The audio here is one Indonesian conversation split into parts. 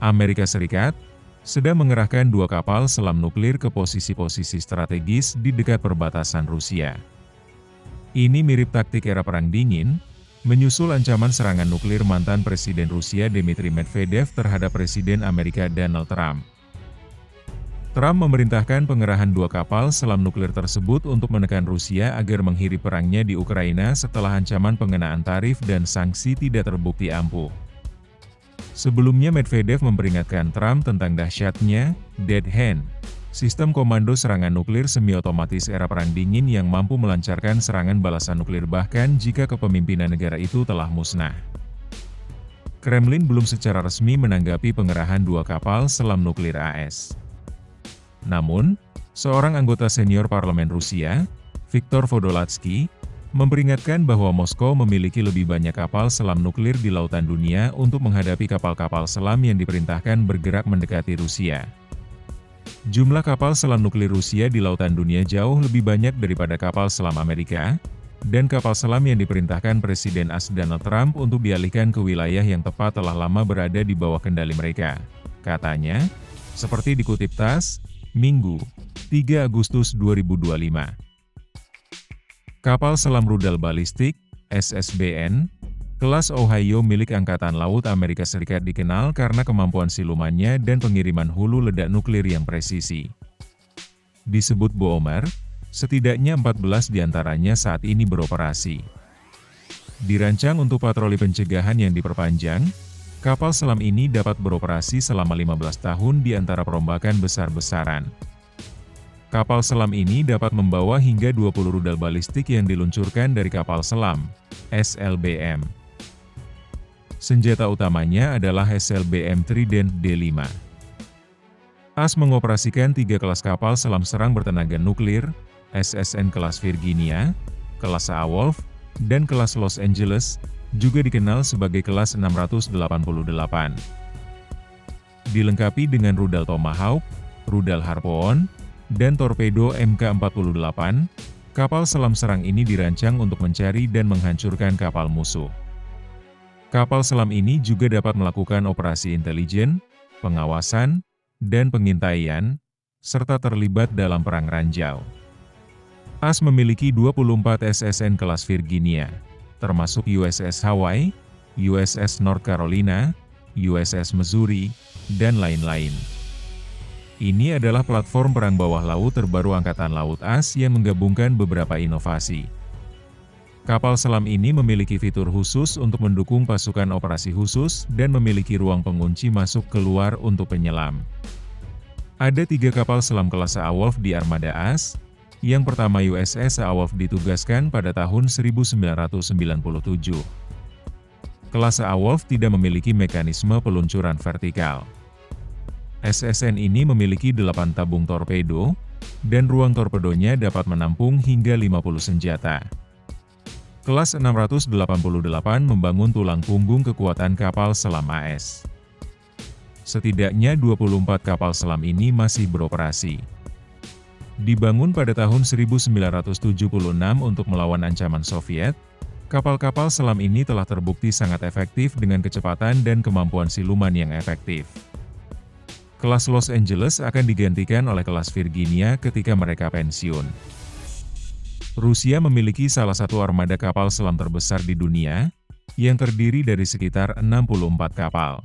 Amerika Serikat sedang mengerahkan 2 kapal selam nuklir ke posisi-posisi strategis di dekat perbatasan Rusia. Ini mirip taktik era Perang Dingin, menyusul ancaman serangan nuklir mantan Presiden Rusia Dmitry Medvedev terhadap Presiden Amerika Donald Trump. Trump memerintahkan pengerahan 2 kapal selam nuklir tersebut untuk menekan Rusia agar mengakhiri perangnya di Ukraina setelah ancaman pengenaan tarif dan sanksi tidak terbukti ampuh. Sebelumnya Medvedev memperingatkan Trump tentang dahsyatnya Dead Hand, sistem komando serangan nuklir semi-otomatis era Perang Dingin yang mampu melancarkan serangan balasan nuklir bahkan jika kepemimpinan negara itu telah musnah. Kremlin belum secara resmi menanggapi pengerahan 2 kapal selam nuklir AS. Namun, seorang anggota senior parlemen Rusia, Viktor Podolatsky, memperingatkan bahwa Moskow memiliki lebih banyak kapal selam nuklir di lautan dunia untuk menghadapi kapal-kapal selam yang diperintahkan bergerak mendekati Rusia. Jumlah kapal selam nuklir Rusia di lautan dunia jauh lebih banyak daripada kapal selam Amerika, dan kapal selam yang diperintahkan Presiden AS Donald Trump untuk dialihkan ke wilayah yang tepat telah lama berada di bawah kendali mereka, katanya, seperti dikutip TASS, Minggu, 3 Agustus 2025. Kapal selam rudal balistik, SSBN, kelas Ohio milik Angkatan Laut Amerika Serikat dikenal karena kemampuan silumannya dan pengiriman hulu ledak nuklir yang presisi. Disebut Boomer, setidaknya 14 diantaranya saat ini beroperasi. Dirancang untuk patroli pencegahan yang diperpanjang, kapal selam ini dapat beroperasi selama 15 tahun di antara perombakan besar-besaran. Kapal selam ini dapat membawa hingga 20 rudal balistik yang diluncurkan dari kapal selam, SLBM. Senjata utamanya adalah SLBM Trident D5. AS mengoperasikan 3 kelas kapal selam serang bertenaga nuklir, SSN kelas Virginia, kelas Saarwolf, dan kelas Los Angeles, juga dikenal sebagai kelas 688. Dilengkapi dengan rudal Tomahawk, rudal Harpoon, dan torpedo Mk-48, kapal selam serang ini dirancang untuk mencari dan menghancurkan kapal musuh. Kapal selam ini juga dapat melakukan operasi intelijen, pengawasan, dan pengintaian, serta terlibat dalam perang ranjau. AS memiliki 24 SSN kelas Virginia, termasuk USS Hawaii, USS North Carolina, USS Missouri, dan lain-lain. Ini adalah platform perang bawah laut terbaru Angkatan Laut AS yang menggabungkan beberapa inovasi. Kapal selam ini memiliki fitur khusus untuk mendukung pasukan operasi khusus dan memiliki ruang pengunci masuk keluar untuk penyelam. Ada 3 kapal selam kelas Saarwolf di armada AS. Yang pertama USS Saarwolf ditugaskan pada tahun 1997. Kelas Saarwolf tidak memiliki mekanisme peluncuran vertikal. SSN ini memiliki 8 tabung torpedo, dan ruang torpedonya dapat menampung hingga 50 senjata. Kelas 688 membangun tulang punggung kekuatan kapal selam AS. Setidaknya 24 kapal selam ini masih beroperasi. Dibangun pada tahun 1976 untuk melawan ancaman Soviet, kapal-kapal selam ini telah terbukti sangat efektif dengan kecepatan dan kemampuan siluman yang efektif. Kelas Los Angeles akan digantikan oleh kelas Virginia ketika mereka pensiun. Rusia memiliki salah satu armada kapal selam terbesar di dunia, yang terdiri dari sekitar 64 kapal.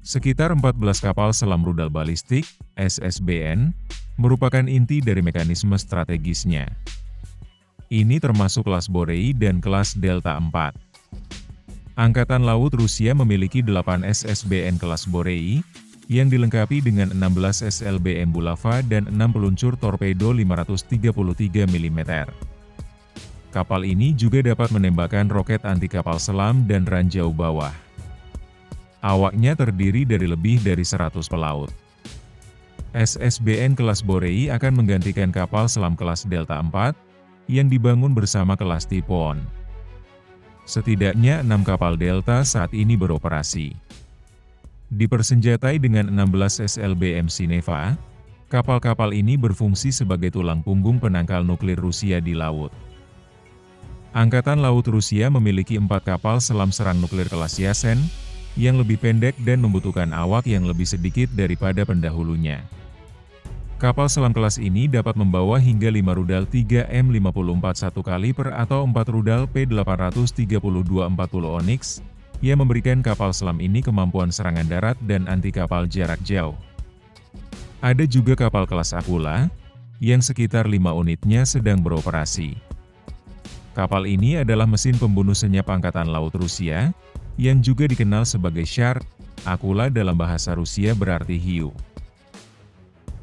Sekitar 14 kapal selam rudal balistik, SSBN, merupakan inti dari mekanisme strategisnya. Ini termasuk kelas Borei dan kelas Delta IV. Angkatan Laut Rusia memiliki 8 SSBN kelas Borei, yang dilengkapi dengan 16 SLBM Bulava dan 6 peluncur torpedo 533 mm. Kapal ini juga dapat menembakkan roket anti kapal selam dan ranjau bawah. Awaknya terdiri dari lebih dari 100 pelaut. SSBN kelas Borei akan menggantikan kapal selam kelas Delta IV, yang dibangun bersama kelas Typhoon. Setidaknya 6 kapal Delta saat ini beroperasi. Dipersenjatai dengan 16 SLBM Sineva, kapal-kapal ini berfungsi sebagai tulang punggung penangkal nuklir Rusia di laut. Angkatan Laut Rusia memiliki 4 kapal selam serang nuklir kelas Yasen, yang lebih pendek dan membutuhkan awak yang lebih sedikit daripada pendahulunya. Kapal selam kelas ini dapat membawa hingga 5 rudal 3M54 1 kaliber atau 4 rudal P832-40 Onyx, yang memberikan kapal selam ini kemampuan serangan darat dan anti kapal jarak jauh. Ada juga kapal kelas Aquila, yang sekitar 5 unitnya sedang beroperasi. Kapal ini adalah mesin pembunuh senyap Angkatan Laut Rusia, yang juga dikenal sebagai Shark. Aquila dalam bahasa Rusia berarti hiu.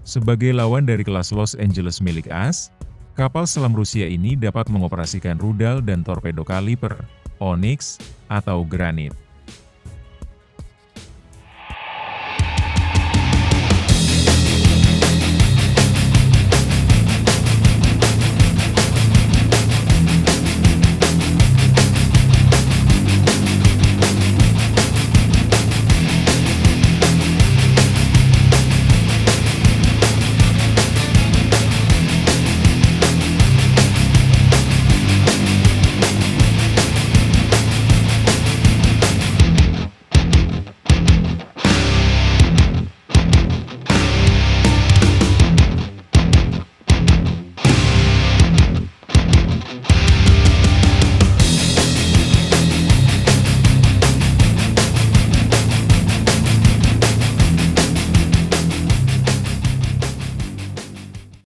Sebagai lawan dari kelas Los Angeles milik AS, kapal selam Rusia ini dapat mengoperasikan rudal dan torpedo kaliber Onyx atau Granit.